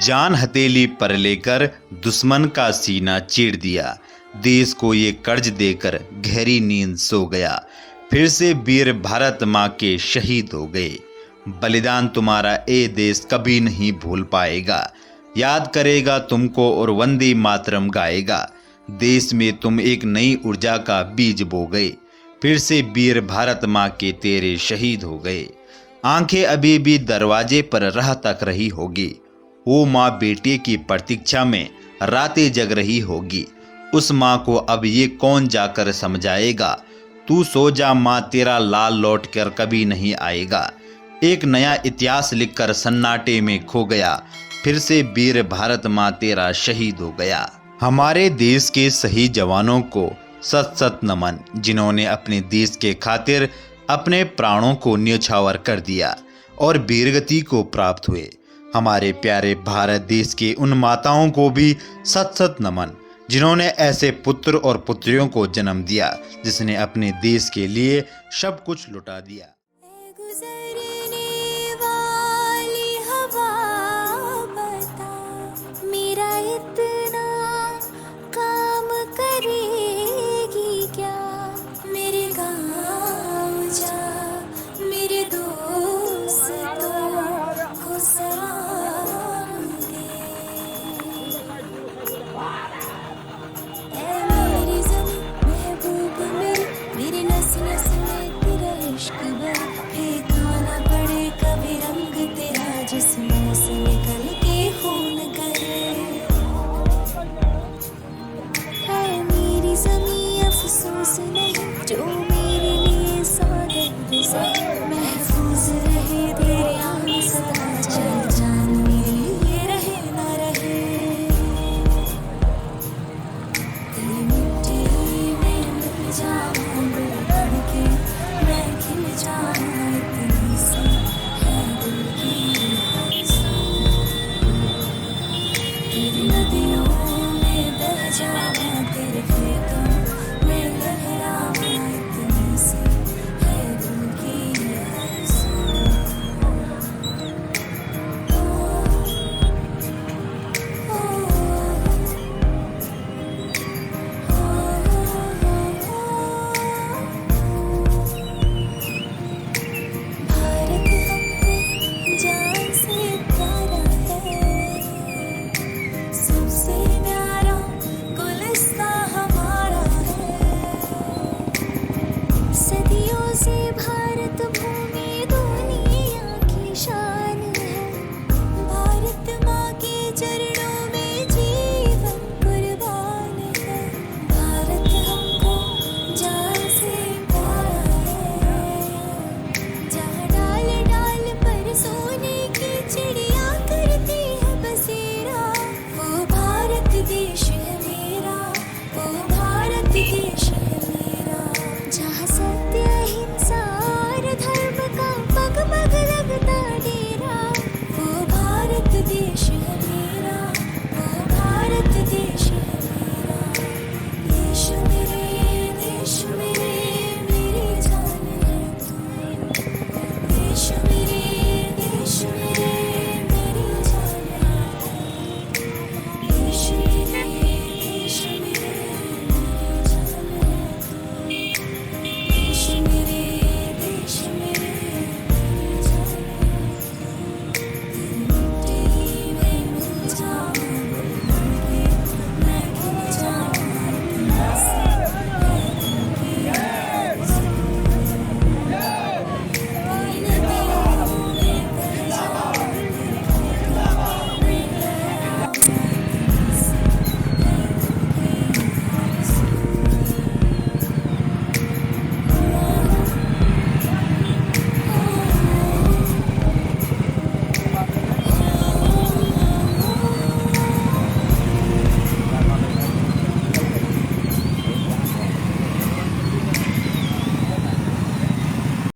जान हथेली पर लेकर दुश्मन का सीना चीर दिया। देश को ये कर्ज देकर गहरी नींद सो गया। फिर से वीर भारत माँ के शहीद हो गए। बलिदान तुम्हारा ए देश कभी नहीं भूल पाएगा। याद करेगा तुमको और वंदे मातरम गाएगा। देश में तुम एक नई ऊर्जा का बीज बो गए। फिर से वीर भारत माँ के तेरे शहीद हो गए। आंखें अभी भी दरवाजे पर राह तक रही होगी। वो माँ बेटे की प्रतीक्षा में रातें जग रही होगी। उस माँ को अब ये कौन जाकर समझाएगा। तू सो जा माँ, तेरा लाल लौट कर कभी नहीं आएगा। एक नया इतिहास लिखकर सन्नाटे में खो गया। फिर से वीर भारत माँ तेरा शहीद हो गया। हमारे देश के सही जवानों को सत सत नमन, जिन्होंने अपने देश के खातिर अपने प्राणों को न्यौछावर कर दिया और वीरगति को प्राप्त हुए। हमारे प्यारे भारत देश के उन माताओं को भी सत सत नमन, जिन्होंने ऐसे पुत्र और पुत्रियों को जन्म दिया जिसने अपने देश के लिए सब कुछ लुटा दिया। गुजरने वाली हवा बता, मेरा